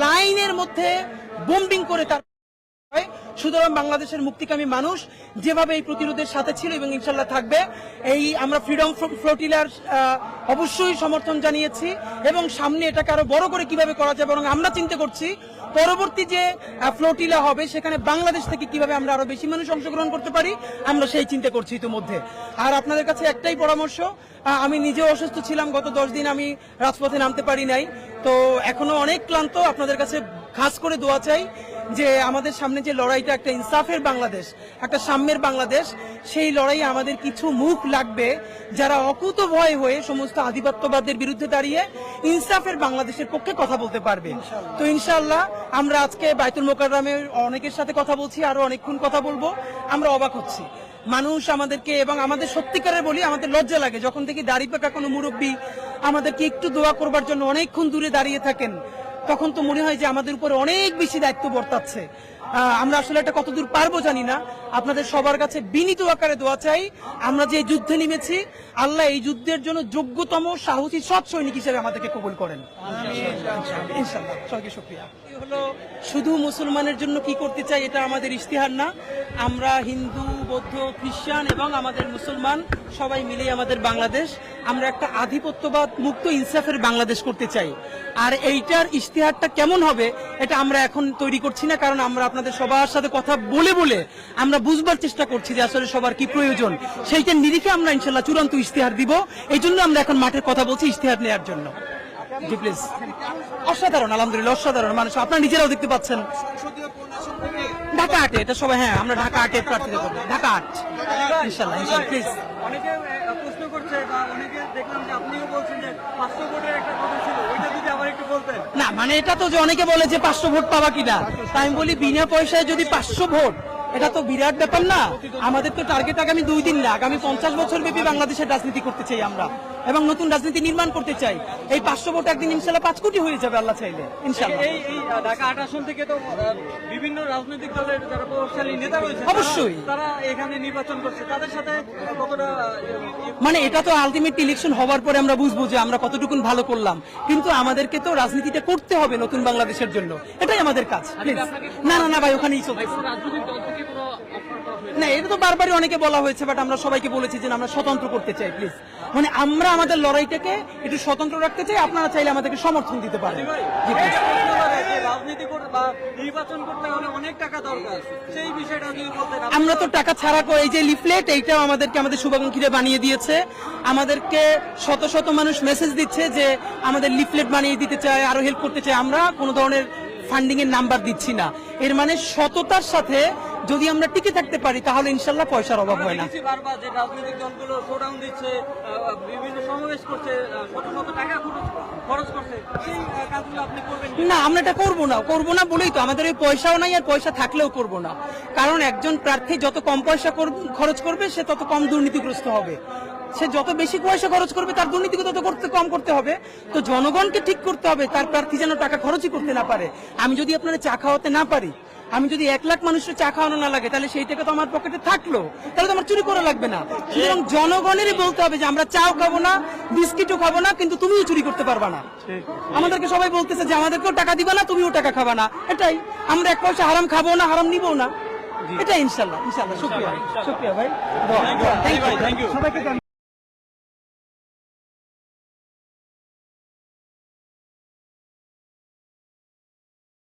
লাইনের মধ্যে বোম্বিং করে তার সুতরাং বাংলাদেশের মুক্তিকামী মানুষ যেভাবে এই প্রতিরোধের সাথে ছিল এবং ইনশাল্লাহ থাকবে, এই আমরা ফ্রিডম ফ্লোটিলার অবশ্যই সমর্থন জানিয়েছি এবং সামনে এটাকে আরো বড় করে কিভাবে করা যায় এবং আমরা চিন্তা করছি পরবর্তী যে ফ্লোটিলা হবে সেখানে বাংলাদেশ থেকে কিভাবে আমরা আরো বেশি মানুষ অংশগ্রহণ করতে পারি, আমরা সেই চিন্তা করছি ইতিমধ্যে। আর আপনাদের কাছে একটাই পরামর্শ, আমি নিজেও অসুস্থ ছিলাম, গত 10 দিন আমি রাজপথে নামতে পারি নাই, তো এখনো অনেক ক্লান্ত। আপনাদের কাছে খাস করে দোয়া চাই যে আমাদের সামনে যে লড়াইটা, একটা ইনসাফের বাংলাদেশ, একটা সাম্যের বাংলাদেশ, সেই লড়াইয়ে আমাদের কিছু মুখ লাগবে যারা অকুত ভয় হয়ে সমস্ত আধিপত্যবাদের বিরুদ্ধে দাঁড়িয়ে ইনসাফের বাংলাদেশের পক্ষে কথা বলতে পারবে। তো ইনশাআল্লাহ আমরা আজকে বাইতুল মোকাররমে অনেকের সাথে কথা বলছি, আরো অনেকক্ষণ কথা বলবো। আমরা অবাক হচ্ছি, মানুষ আমাদেরকে, এবং আমাদের সত্যিকারের বলি আমাদের লজ্জা লাগে যখন থেকে দাড়ি পাকা কোনো মুরব্বী আমাদেরকে একটু দোয়া করবার জন্য অনেকক্ষণ দূরে দাঁড়িয়ে থাকেন, তখন তো মনে হয় যে আমাদের উপরে অনেক বেশি দায়িত্ব বর্তাচ্ছে। আমরা আসলে এটা কতদূর পারবো জানি না। আপনাদের সবার কাছে বিনীত আকারে দোয়া চাই, আমরা যে যুদ্ধে নেমেছি আল্লাহ এই যুদ্ধের জন্য যোগ্যতম সাহসী সৎ সৈনিক হিসেবে আমাদেরকে কবুল করেন ইনশাআল্লাহ। সবাইকে শুকরিয়া। হলো শুধু মুসলমানের জন্য কি করতে চাই এটা আমাদের ইশতিহার না, আমরা হিন্দু, বৌদ্ধ, খ্রিস্টান এবং আমাদের মুসলমান সবাই মিলে আমাদের বাংলাদেশ, আমরা একটা আধিপত্যবাদ মুক্ত ইনসাফের বাংলাদেশ করতে চাই। আর এইটার ইশতিহারটা কেমন হবে এটা আমরা এখন তৈরি করছি না, কারণ আমরা আপনাদের সবার সাথে কথা বলে বলে আমরা বুঝবার চেষ্টা করছি যে আসলে সবার কি প্রয়োজন, সেইটার নিরিখে আমরা ইনশাল্লাহ চূড়ান্ত ইশতিহার দিব। এই জন্য আমরা এখন মাঠের কথা বলছি ইশতিহার নেওয়ার জন্য। জি প্লিজ। অসাধারণ, আলহামদুলিল্লাহ অসাধারণ মানুষ, আপনারা নিজেরাও দেখতে পাচ্ছেন। ঢাকা 8 এটা সবাই, হ্যাঁ আমরা ঢাকা 8 প্রার্থীতা করবো, ঢাকা 8 ইনশাল্লাহ ইনশাল্লাহ। প্লিজ। অনেকে প্রশ্ন করছে বা অনেকে দেখলাম যে আপনিও বলছেন যে 500 ভোটের একটা কথা ছিল, ওইটা যদি আবার একটু বলতেন। না মানে এটা তো যে অনেকে বলে যে 500 ভোট পাবা কিনা, তাই আমি বলি বিনা পয়সায় যদি 500 ভোট, এটা তো বিরাট ব্যাপার না। আমাদের তো টার্গেট আগামী 2 দিন না, আগামী 50 বছর ব্যাপী বাংলাদেশের রাজনীতি করতে চাই আমরা এবং নতুন রাজনীতি নির্মাণ করতে চাই। এই 500 ভোট একদিন ইনশাল্লাহ 5 কোটি হয়ে যাবে আল্লাহ চাইলে ইনশাল্লাহ। এই ঢাকা 8 আসন থেকে তো বিভিন্ন রাজনৈতিক দলের যারা প্রভাবশালী নেতা রয়েছে অবশ্যই তারা এখানে নির্বাচন করছে, তাদের সাথে কতটা মানে এটা তো আলটিমেট ইলেকশন হওয়ার পরে আমরা বুঝবো যে আমরা কতটুকুন ভালো করলাম, কিন্তু আমাদেরকে তো রাজনীতিটা করতে হবে নতুন বাংলাদেশের জন্য, এটাই আমাদের কাজ। না না না ভাই, ওখানেই চলছে না, এটা তো বারবারই অনেকে বলা হয়েছে, বাট আমরা সবাইকে বলেছি যে আমরা স্বতন্ত্র করতে চাই। প্লিজ, মানে আমরা আমাদের লড়াইটাকে একটু স্বতন্ত্র রাখতে চাই, আপনারা চাইলে আমাদেরকে সমর্থন দিতে পারেন। রাজনীতি বা নির্বাচন করতে হলে অনেক টাকা দরকার, সেই বিষয়টা যদি বলতে। আমরা তো টাকা ছাড়া এই যে লিফলেট, এইটাও আমাদেরকে আমাদের শুভাকাঙ্ক্ষীরা বানিয়ে দিয়েছে, আমাদেরকে শত শত মানুষ মেসেজ দিচ্ছে যে আমাদের লিফলেট বানিয়ে দিতে চায়, আরো হেল্প করতে চায়। আমরা কোনো ধরনের ফান্ডিং এর নাম্বার দিচ্ছি না, এর মানে সততার সাথে যদি আমরা টিকে থাকতে পারি তাহলে ইনশাল্লাহ পয়সার অভাব হয় না। বারবার যে রাজনৈতিক দলগুলো শোডাউন দিচ্ছে, বিভিন্ন সমাবেশ করছে, শত শত টাকা খরচ করছে, সেই কাজগুলো আপনি করবেন না? আমরা এটা করবো না বলেই তো আমাদের ওই পয়সাও নাই, আর পয়সা থাকলেও করব না, কারণ একজন প্রার্থী যত কম পয়সা খরচ করবে সে তত কম দুর্নীতিগ্রস্ত হবে, সে যত বেশি পয়সা খরচ করবে তার দুর্নীতি তত কম করতে হবে। তো জনগণকে ঠিক করতে হবে তার প্রার্থী যেন টাকা খরচই করতে না পারে। আমি যদি আপনারা চা খাওয়াতে না পারি, আমি যদি 1 লাখ মানুষের চা খাওয়ানো না লাগে, তাহলে সেই টাকা তো আমার পকেটে থাকলো, তাহলে তো আমার চুরি করা লাগবে না। সুতরাং জনগণেরই বলতে হবে যে আমরা চাও খাবো না, বিস্কিটও খাবো না, কিন্তু তুমিও চুরি করতে পারবা না। আমাদেরকে সবাই বলতেছে যে আমাদেরকেও টাকা দিবা না, তুমিও টাকা খাবা না, এটাই। আমরা 1 পয়সা হারাম খাবো না, হারাম নিবো না, এটা ইনশাল্লাহ ইনশাল্লাহ। শুকরিয়া ভাই, থ্যাংক ইউ।